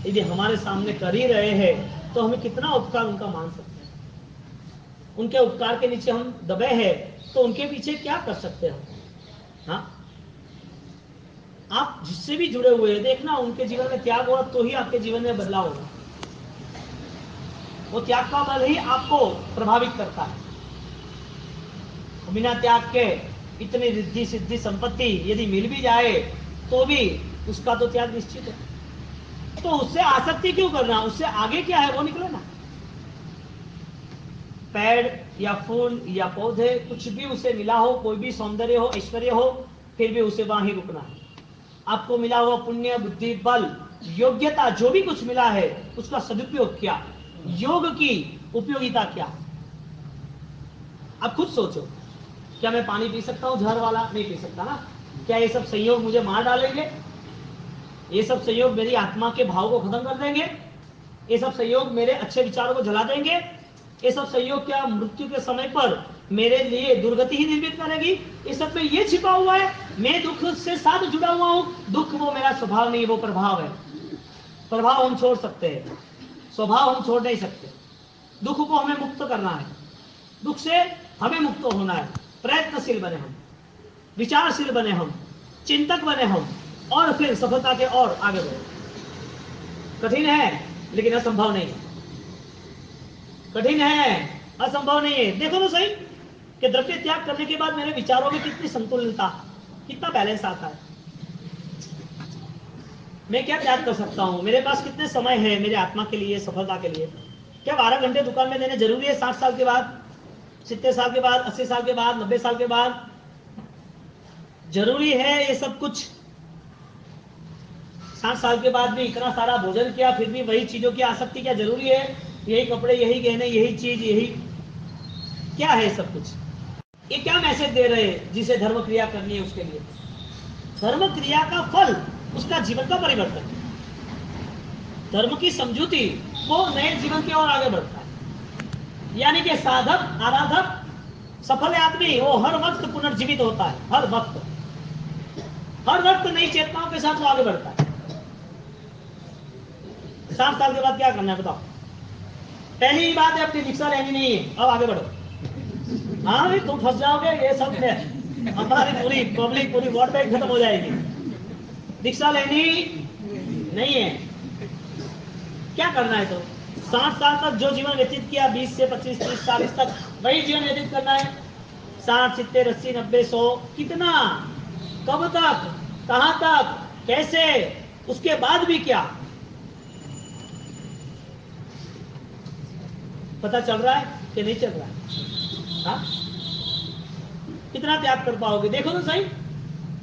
यदि हमारे सामने कर ही रहे हैं तो हमें कितना उपकार उनका मान सकते हैं। उनके उपकार के नीचे हम दबे हैं, तो उनके पीछे क्या कर सकते हैं? हाँ, आप जिससे भी जुड़े हुए हैं, देखना उनके जीवन में त्याग होगा तो ही आपके जीवन में बदलाव होगा। वो त्याग का बल ही आपको प्रभावित करता है। बिना त्याग के इतनी रिद्धि सिद्धि संपत्ति यदि मिल भी जाए तो भी उसका तो त्याग निश्चित है। तो उससे आसक्ति क्यों करना? उससे आगे क्या है वो निकले ना। पेड़ या फूल या पौधे, कुछ भी उसे मिला हो, कोई भी सौंदर्य हो, ऐश्वर्य हो, फिर भी उसे वहां ही रुकना है। आपको मिला हुआ पुण्य, बुद्धि, बल, योग्यता, जो भी कुछ मिला है उसका सदुपयोग क्या? योग की उपयोगिता क्या? आप खुद सोचो। क्या मैं पानी पी सकता हूँ जहर वाला? नहीं पी सकता ना। क्या ये सब संयोग मुझे मार डालेंगे? ये सब संयोग मेरी आत्मा के भाव को खत्म कर देंगे? ये सब संयोग मेरे अच्छे विचारों को जला देंगे? ये सब संयोग क्या मृत्यु के समय पर मेरे लिए दुर्गति ही निर्मित करेगी? इस सब में ये छिपा हुआ है, मैं दुख से साथ जुड़ा हुआ हूं। दुख वो मेरा स्वभाव नहीं, वो प्रभाव है। प्रभाव हम छोड़ सकते हैं, स्वभाव हम छोड़ नहीं सकते। दुख को हमें मुक्त करना है, दुख से हमें मुक्त होना है। प्रयत्नशील बने हम, विचारशील बने हम, चिंतक बने हम, और फिर सफलता के और आगे बढ़े। कठिन है लेकिन असंभव नहीं है। कठिन है, असंभव नहीं है। देखो तो सही कि द्रव्य त्याग करने के बाद मेरे विचारों में कितनी संतुलनता, कितना बैलेंस आता है। मैं क्या त्याग कर सकता हूँ? मेरे पास कितने समय है मेरे आत्मा के लिए, सफलता के लिए? क्या 12 घंटे दुकान में देने जरूरी है 60 साल के बाद, 70 साल के बाद, 80 साल के बाद, 90 साल के बाद? जरूरी है ये सब कुछ? 60 साल के बाद भी इतना सारा भोजन किया, फिर भी वही चीजों की आसक्ति क्या जरूरी है? यही कपड़े, यही गहने, यही चीज, यही क्या है सब कुछ? ये क्या मैसेज दे रहे हैं? जिसे धर्म क्रिया करनी है उसके लिए धर्म क्रिया का फल उसका जीवन का परिवर्तन। धर्म की समझूती वो नए जीवन की ओर आगे बढ़ता है। यानी कि साधक, आराधक, सफल आदमी वो हर वक्त पुनर्जीवित होता है। हर वक्त, हर वक्त नई चेतनाओं के साथ वो आगे बढ़ता है। 60 साल के बाद क्या करना है बताओ? पहली बात है अपनी दीक्षा लेनी नहीं है, अब आगे बढ़ो। हाँ भाई तुम फंस जाओगे, ये सब है हमारी पूरी पब्लिक, पूरी वोट बैंक खत्म हो जाएगी। दीक्षा लेनी नहीं है। क्या करना है? तो 60 साल तक जो जीवन व्यतीत किया, 20 से 25, 30, 40 तक वही जीवन व्यतीत करना है। 60, 70, 80, 90, 100, कितना, कब तक, कहां तक, कैसे, उसके बाद भी क्या? पता चल रहा है कि नहीं चल रहा है? हाँ? कितना त्याग कर पाओगे? देखो तो सही।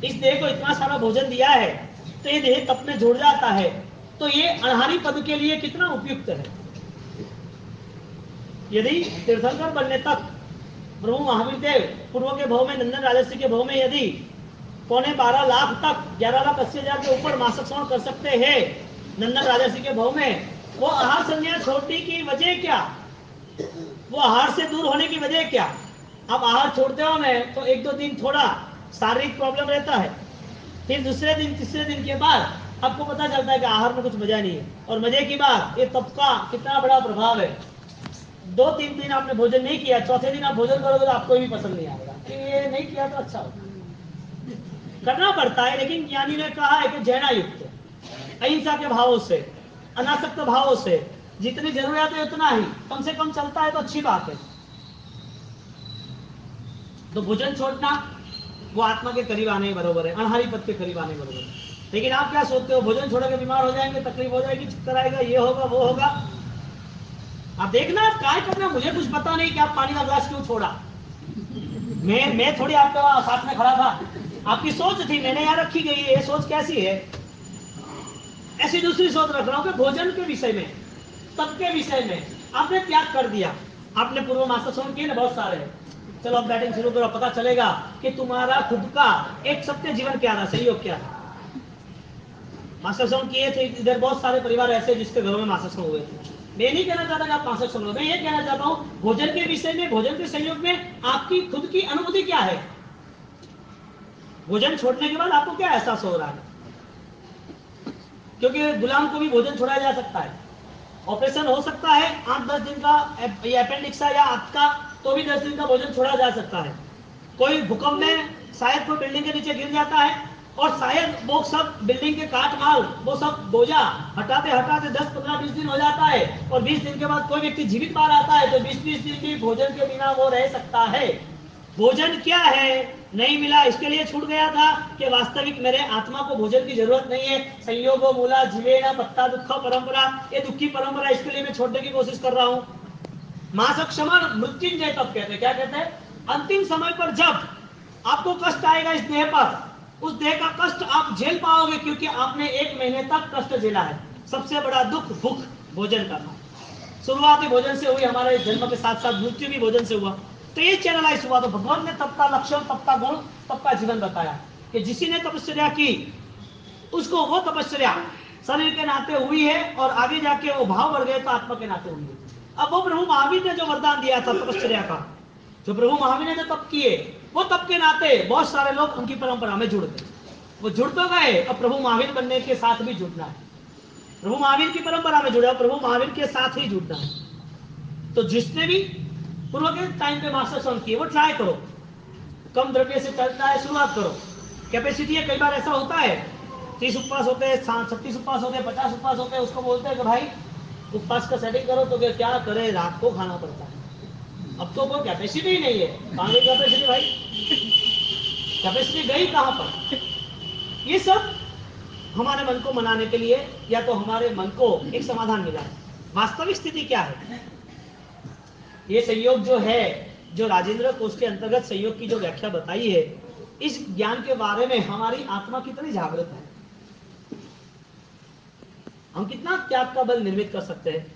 इस देह को इतना सारा भोजन दिया है, तो ये देह तप में जुड़ जाता है, तो ये अनहारी पद के लिए कितना उपयुक्त है। यदि तीर्थंकर बनने तक प्रभु महावीर देव पूर्व के भाव में, नंदन राजर्षि के भाव में यदि 12.25 लाख तक, 11,80,000 के ऊपर मासिक श्रवण कर सकते हैं नंदन राजर्षि के भाव में, वो आहार संन्यास छोड़ने की वजह क्या? वो आहार से दूर होने की वजह क्या? अब आहार छोड़ते हो मैं तो 1-2 दिन थोड़ा शारीरिक प्रॉब्लम रहता है, फिर दूसरे दिन, तीसरे दिन के बाद आपको पता चलता है कि आहार में कुछ मजा नहीं है। और मजे की बात, ये तप का कितना बड़ा प्रभाव है। 2-3 दिन आपने भोजन नहीं किया, चौथे दिन आप भोजन करोगे तो आपको भी पसंद नहीं आएगा कि ये नहीं किया तो अच्छा होगा। करना पड़ता है, लेकिन ज्ञानी ने कहा है कि जैना युक्त, अहिंसा के भावों से, अनासक्त भावों से, जितनी जरूरत है उतना ही, कम से कम चलता है तो अच्छी बात है। तो भोजन छोड़ना वो आत्मा के करीब आने बरोबर है, अनहारी पद के करीब आने बरोबर है। लेकिन आप क्या सोचते हो? भोजन छोड़ोगे बीमार हो जाएंगे, तकलीफ हो जाएगी, चक्कर आएगा, ये होगा, वो होगा। आप देखना, क्या करना, मुझे कुछ पता नहीं कि आप पानी का ग्लास क्यों छोड़ा। मैं थोड़ी आपके साथ में खड़ा था, आपकी सोच थी, मैंने यहाँ रखी गई है। ये सोच कैसी है? ऐसी दूसरी सोच रख रहा हूं कि भोजन के विषय में, तप के विषय में आपने त्याग कर दिया। आपने पूर्व मास्टर श्रवण किए ना बहुत सारे, चलो अब बैटिंग शुरू करो, पता चलेगा कि तुम्हारा खुद का एक सत्य जीवन क्या था, सहयोग क्या था। मास्टर श्रवण किए थे, इधर बहुत सारे परिवार ऐसे जिसके घरों में मास्टर श्रवण हुए थे। मैं नहीं कहना चाहता कि आप मास्टर श्रवण, मैं ये कहना चाहता हूँ भोजन के विषय में, भोजन के सहयोग में आपकी खुद की अनुभूति क्या है? भोजन छोड़ने के बाद आपको क्या एहसास हो रहा है? क्योंकि गुलाम को भी भोजन छोड़ा जा सकता है, ऑपरेशन हो सकता है 8-10 दिन का, ये अपेंडिक्स या आंत का तो भी 10 दिन का भोजन छोड़ा जा सकता है। कोई भूकंप में शायद कोई बिल्डिंग के नीचे गिर जाता है और शायद वो सब बिल्डिंग के काट माल वो सब बोझा हटाते हटाते 10, 15, 20 दिन हो जाता है और 20 दिन के बाद कोई व्यक्ति जीवित बाहर आता है तो 20 दिन भी भोजन के बिना वो रह सकता है। भोजन क्या है नहीं मिला, इसके लिए छूट गया था कि वास्तविक मेरे आत्मा को भोजन की जरूरत नहीं है। संयोगो मूला जीवेना पत्ता दुख परंपरा, ये दुखी परंपरा, इसके लिए मैं छोड़ने की कोशिश कर रहा हूँ। मासक्षमण मृत्युंजय तब कहते, क्या कहते हैं? अंतिम समय पर जब आपको कष्ट आएगा इस देह पर, उस देह का कष्ट आप झेल पाओगे क्योंकि आपने 1 महीने तक कष्ट झेला है। सबसे बड़ा दुख भूख भोजन का था। शुरुआती भोजन से हुई, हमारे जन्म के साथ साथ मृत्यु भी भोजन से हुआ। तो ये चैनलाइज हुआ। तो भगवान ने तब का लक्षण, तब का गुण, तब का जीवन बताया कि जिसी ने तपस्या की उसको वो तपस्या शरीर के नाते हुई है और आगे जाके वो भाव बढ़ गए तो आत्मा के नाते हुई है। अब वो प्रभु महावीर ने जो वरदान दिया था तपस्या का, जो प्रभु महावीर ने जो तप किए, वो तप के नाते बहुत सारे लोग उनकी परंपरा में जुड़ गए। वो जुड़ तो गए, अब प्रभु महावीर बनने के साथ भी जुड़ना है। प्रभु महावीर की परंपरा में जुड़ा, प्रभु महावीर के साथ ही जुड़ना है। तो जिसने भी पूर्व के टाइम पे मास्टर सॉन्ग किए वो ट्राई करो, कम द्रव्य से चलता है, शुरुआत करो। कैपेसिटी है, कई बार ऐसा होता है 30 उपवास होते हैं, 36 उपवास होते हैं, 50 उपवास होते हैं, उसको बोलते हैं कि भाई उपवास का सेटिंग करो, तो क्या करे, रात को खाना पड़ता है। अब तो कोई कैपेसिटी ही नहीं है, कहाँ गई कैपेसिटी भाई? कैपेसिटी गई कहाँ पर? ये सब हमारे मन को मनाने के लिए, या तो हमारे मन को एक समाधान मिला है। वास्तविक स्थिति क्या है? ये संयोग जो है, जो राजेंद्र कोश के अंतर्गत संयोग की जो व्याख्या बताई है, इस ज्ञान के बारे में हमारी आत्मा कितनी जागृत है, हम कितना त्याग का बल निर्मित कर सकते हैं।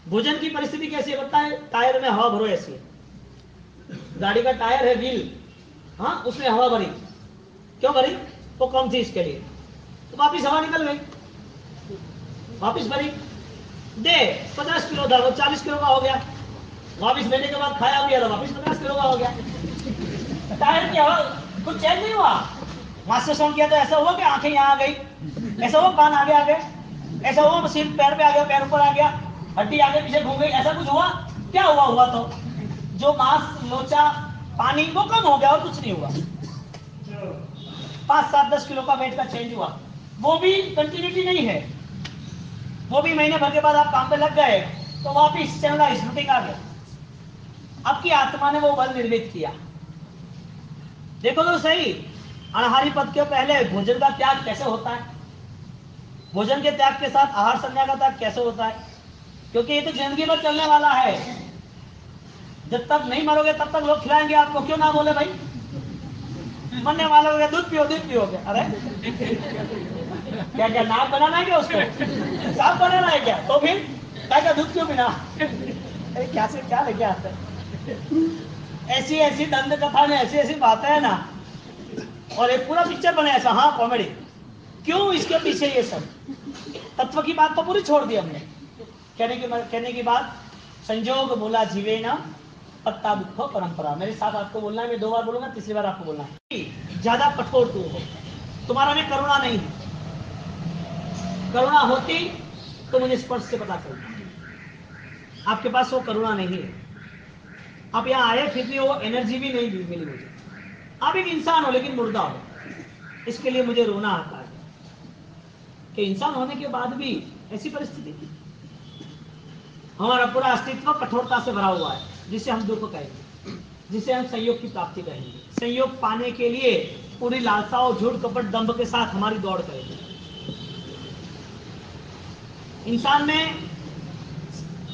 भोजन की परिस्थिति कैसी है बताए? टायर में हवा भरो, ऐसी है। गाड़ी का टायर है, व्हील, हाँ, उसमें हवा भरी। क्यों भरी? वो कम थी इसके लिए, तो वापिस हवा निकल गई, वापिस भरी। दे 50 किलो था, वो 40 किलो का हो गया। वापिस लेने के बाद खाया भी, वापिस 50 किलो का हो गया। टायर की हवा कुछ चेंज नहीं हुआ। मास्टर सॉन्ग किया तो ऐसा हुआ कि आंखें यहाँ आ गई, ऐसा हुआ कान आगे आ गए, ऐसा हुआ मशीन पैर पे आ गया, पैर ऊपर आ गया, हड्डी आगे पीछे घूम गई, ऐसा कुछ हुआ? क्या हुआ? हुआ तो जो मांस, लोचा, पानी वो कम हो गया और कुछ नहीं हुआ। 5, 7, 10 किलो का वेट का चेंज हुआ, वो भी कंटिन्यूटी नहीं है। वो भी महीने भर के बाद आप काम पे लग गए तो वापिस चलना रूटीन आ गया। आपकी आत्मा ने वो बल निर्मित किया। देखो तो सही, अनाहारी पद के पहले भोजन का त्याग कैसे होता है, भोजन के त्याग के साथ आहार संज्ञा का त्याग कैसे होता है? क्योंकि ये तो जिंदगी भर चलने वाला है। जब तक नहीं मरोगे तब तक लोग खिलाएंगे आपको, क्यों ना बोले भाई? मरने वाले हो गए, दूध पियो, दूध पियो। अरे क्या क्या नाक बनाना है क्या उसको? साफ बनाना है क्या? तो फिर क्या दूध क्यों बिना? क्या से क्या लेके आते हैं? ऐसी ऐसी दंड कथा में ऐसी ऐसी बातें है ना, और एक पूरा पिक्चर बने ऐसा, हाँ, कॉमेडी। क्यों इसके पीछे ये सब? तत्व की बात तो पूरी छोड़ दी हमने। कहने की बात, संयोग मूला जीवेना पत्ता दुख परंपरा। मेरे साथ आपको बोलना है, मैं 2 बार बोलूंगा, तीसरी बार आपको बोलना है। ज्यादा कठोर तू हो, तुम्हारा में करुणा नहीं है। करुणा होती तो मुझे स्पर्श से पता चलता, आपके पास वो करुणा नहीं है। आप यहाँ आए फिर भी वो एनर्जी भी नहीं मिली मुझे। आप एक इंसान हो लेकिन मुर्दा हो, इसके लिए मुझे रोना आता है कि इंसान होने के बाद भी ऐसी परिस्थिति। हमारा पूरा अस्तित्व कठोरता से भरा हुआ है, जिसे हम दुख कहेंगे, जिसे हम संयोग की प्राप्ति कहेंगे। संयोग पाने के लिए पूरी लालसाओं, झूठ, कपट, दंभ के साथ हमारी दौड़ करेंगे। इंसान में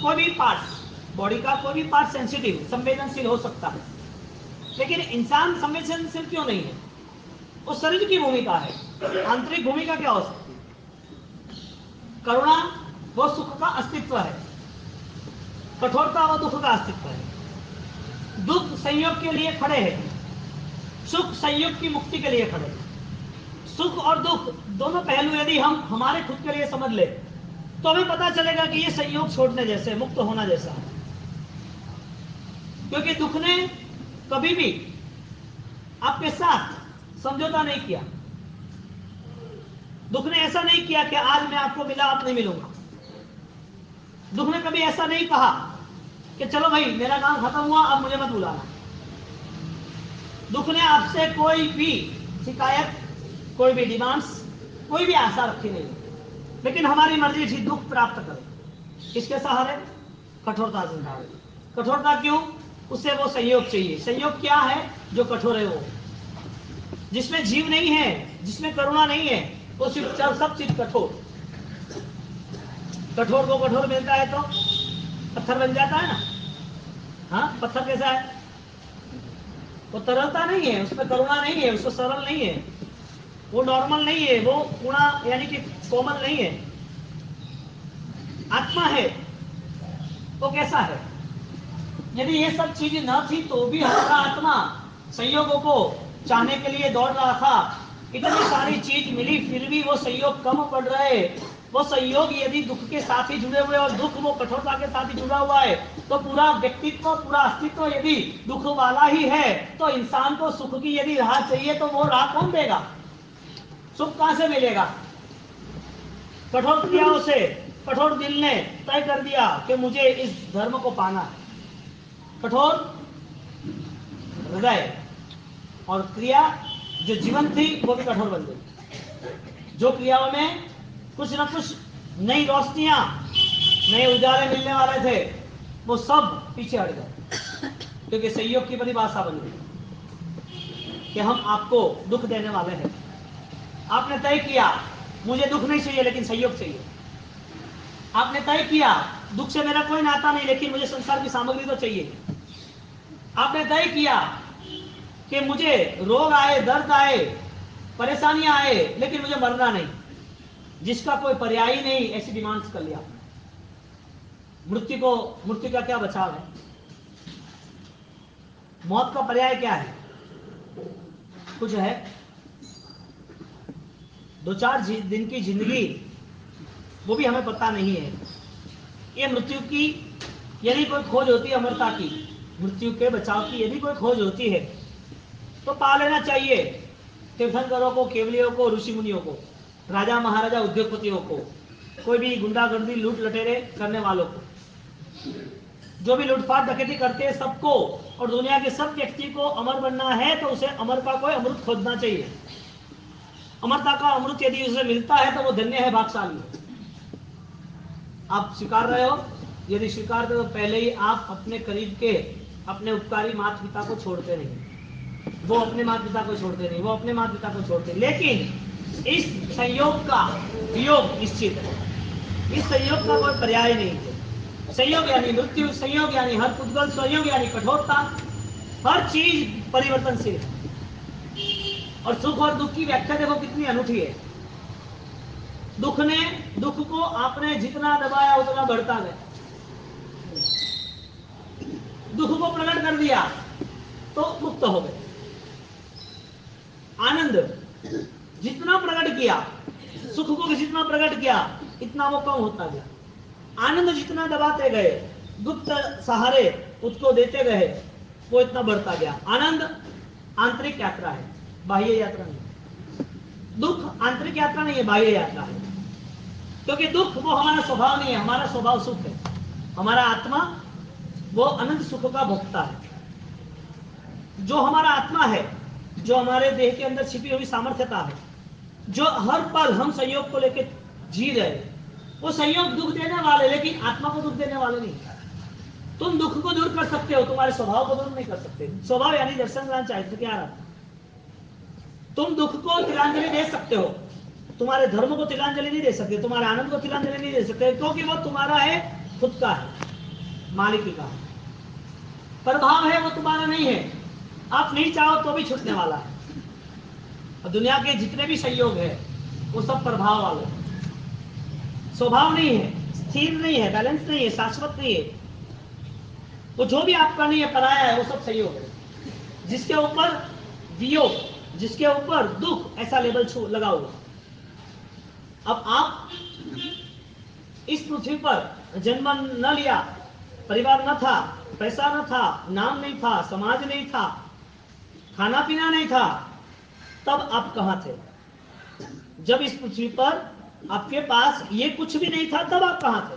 कोई भी पार्ट, बॉडी का कोई भी पार्ट सेंसिटिव, संवेदनशील हो सकता है, लेकिन इंसान संवेदनशील क्यों नहीं है? वो शरीर की भूमिका है। आंतरिक भूमिका क्या हो सकती है? करुणा वो सुख का अस्तित्व है, कठोरता वो दुख का अस्तित्व है। दुख संयोग के लिए खड़े हैं, सुख संयोग की मुक्ति के लिए खड़े हैं। सुख और दुख दोनों पहलू यदि हम हमारे खुद के लिए समझ ले तो हमें पता चलेगा कि ये संयोग छोड़ने जैसे, मुक्त होना जैसा है। क्योंकि दुख ने कभी भी आपके साथ समझौता नहीं किया। दुख ने ऐसा नहीं किया कि आज मैं आपको मिला, आप नहीं मिलूंगा। दुख ने कभी ऐसा नहीं कहा कि चलो भाई मेरा काम खत्म हुआ, अब मुझे मत बुलाना। दुख ने आपसे कोई भी शिकायत, कोई भी डिमांड्स, कोई भी आशा रखी नहीं, लेकिन हमारी मर्जी थी दुख प्राप्त करें। किसके सहारे? कठोरता से सहारे। कठोरता क्यों? उसे वो संयोग चाहिए। संयोग क्या है? जो कठोर है वो, जिसमें जीव नहीं है, जिसमें करुणा नहीं है, वो सिर्फ सब चीज कठोर। कठोर को कठोर मिलता है तो पत्थर बन जाता है ना। हाँ, पत्थर कैसा है? वो तरलता नहीं है, उसमें करुणा नहीं है, उसको सरल नहीं है, वो नॉर्मल नहीं है, वो पूरा यानी कि कोमल नहीं है। आत्मा है वो कैसा है? यदि ये सब चीजें न थी तो भी हमारा आत्मा संयोगों को चाहने के लिए दौड़ रहा था। इतनी सारी चीज मिली फिर भी वो संयोग कम पड़ रहे। वो संयोग यदि दुख के साथ ही जुड़े हुए और दुख वो कठोरता के साथ ही जुड़ा हुआ है, तो पूरा व्यक्तित्व, पूरा अस्तित्व यदि दुख वाला ही है, तो इंसान को सुख की यदि राह चाहिए तो वो राह कौन देगा? सुख कहां से मिलेगा? कठोर क्रियाओं से, कठोर दिल ने तय कर दिया कि मुझे इस धर्म को पाना है। कठोर हृदय और क्रिया जो जीवन थी वो भी कठोर बन गई। जो क्रियाओं में कुछ न कुछ नई रोशनियां, नए उजाले मिलने वाले थे, वो सब पीछे हट गए, क्योंकि संयोग की परिभाषा बन गई कि हम आपको दुख देने वाले हैं। आपने तय किया मुझे दुख नहीं चाहिए लेकिन संयोग चाहिए। आपने तय किया दुख से मेरा कोई नाता नहीं लेकिन मुझे संसार की सामग्री तो चाहिए। आपने तय किया कि मुझे रोग आए, दर्द आए, परेशानियां आए, लेकिन मुझे मरना नहीं, जिसका कोई पर्याय ही नहीं, ऐसी डिमांड्स कर लिया। मृत्यु का क्या बचाव है? मौत का पर्याय क्या है? कुछ है? 2-4 दिन की जिंदगी, वो भी हमें पता नहीं है। ये मृत्यु की यदि कोई खोज होती है, अमरता की, मृत्यु के बचाव की यदि कोई खोज होती है तो पा लेना चाहिए। तीर्थंकरों को, केवलियों को, ऋषि मुनियों को, राजा महाराजा, उद्योगपतियों को, कोई भी गुंडागर्दी, लूट लटेरे करने वालों को, जो भी लूटपाट डकैती करते हैं सबको, और दुनिया के सब व्यक्ति को अमर बनना है तो उसे अमर का कोई अमृत खोजना चाहिए। अमरता का अमृत यदि उसे मिलता है तो वो धन्य है, भाग्यशाली है। आप स्वीकार रहे हो? यदि स्वीकार तो पहले ही आप अपने करीब के, अपने उपकारी माता पिता को छोड़ते नहीं। वो अपने माता पिता को छोड़ते नहीं, वो अपने माता पिता को छोड़ते, लेकिन इस संयोग का वियोग निश्चित है। इस संयोग का कोई पर्याय नहीं है। संयोग यानी मृत्यु, संयोग यानी हर पुद्गल, संयोग यानी कठोरता, हर चीज परिवर्तनशील है। और सुख और दुख की व्याख्या देखो कितनी अनूठी है। दुख को आपने जितना दबाया उतना बढ़ता गया। दुख को प्रकट कर दिया तो मुक्त हो गए। आनंद जितना प्रकट किया, सुख को जितना प्रकट किया, इतना वो कम होता गया। आनंद जितना दबाते गए, गुप्त सहारे उसको देते गए, वो इतना बढ़ता गया। आनंद आंतरिक यात्रा है, बाह्य यात्रा नहीं। दुख आंतरिक यात्रा नहीं है, बाह्य यात्रा है। क्योंकि दुख वो हमारा स्वभाव नहीं है, हमारा स्वभाव सुख है। हमारा आत्मा वो अनंत सुख का भोक्ता है। जो हमारा आत्मा है, जो हमारे देह के अंदर छिपी हुई सामर्थ्यता है, जो हर पल हम संयोग को लेकर जी रहे, वो संयोग दुख देने वाले, लेकिन आत्मा को दुख देने वाले नहीं। तुम दुख को दूर कर सकते हो, तुम्हारे स्वभाव को दूर नहीं कर सकते। स्वभाव यानी दर्शन ग्रहण चाहिए तो क्या रहा? तुम दुख को तिलांजलि दे सकते हो, तुम्हारे धर्म को तिलांजलि नहीं दे सकते, तुम्हारे आनंद को तिलांजलि नहीं दे सकते, क्योंकि वो तुम्हारा है, खुद का है, मालिकी का है। प्रभाव है वो तुम्हारा नहीं है। आप नहीं चाहो तो भी छूटने वाला है। और दुनिया के जितने भी संयोग है वो सब प्रभाव वाले, स्वभाव नहीं है, स्थिर नहीं है, बैलेंस नहीं है, शाश्वत नहीं है। वो जो भी आपका नहीं है, पराया है, वो सब संयोग है। जिसके ऊपर वियोग, जिसके ऊपर दुख, ऐसा लेबल लगा हुआ। अब आप इस पृथ्वी पर जन्म न लिया, परिवार न था, पैसा न था, नाम नहीं था, समाज नहीं था, खाना पीना नहीं था, तब आप कहां थे? जब इस पृथ्वी पर आपके पास ये कुछ भी नहीं था, तब आप कहां थे?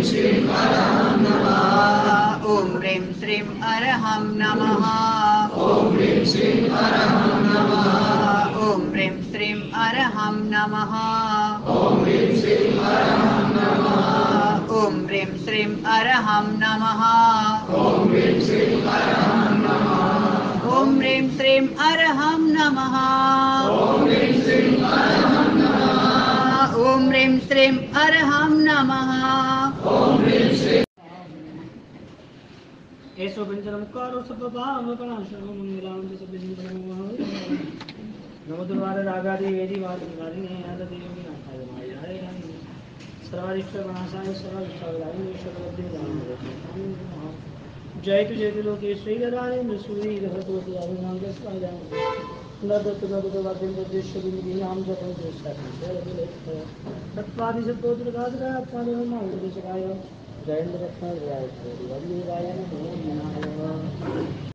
श्रीं अरहं नमः ॐ ह्रीं श्रीं अरहं नमः ॐ ह्रीं श्रीं अरहं नमः ॐ ह्रीं श्रीं अरहं नमः ॐ ह्रीं श्रीं अरहं नमः ॐ ह्रीं श्रीं अरहं नमः ॐ ह्रीं श्रीं अरहं नमः ॐ ह्रीं श्रीं अरहं नमः ॐ ह्रीं श्रीं अरहं नमः ॐ ह्रीं श्रीं अरहं नमः ॐ ह्रीं श्रीं ऐसो व्यंजनमुखारो सप्तभावकणाशनो मंगलां च नमो दुर्वारे रागादि वेदी वादिकारिणे आददेवी नाथाय मायाय सर्वारिष्टगणाशाय सर्वविष्टाविदाय जयतु जयतु लोकेश्वरी राजेन्द्र सूरी रहतु अभिनाम जसवाय नदतु नदतु वाद्येश्वरीनाम जपं तत्त्वादिशब्दोद्गादरात्मादेवमाय जयेन्द्र रत्नाय नमो नमः।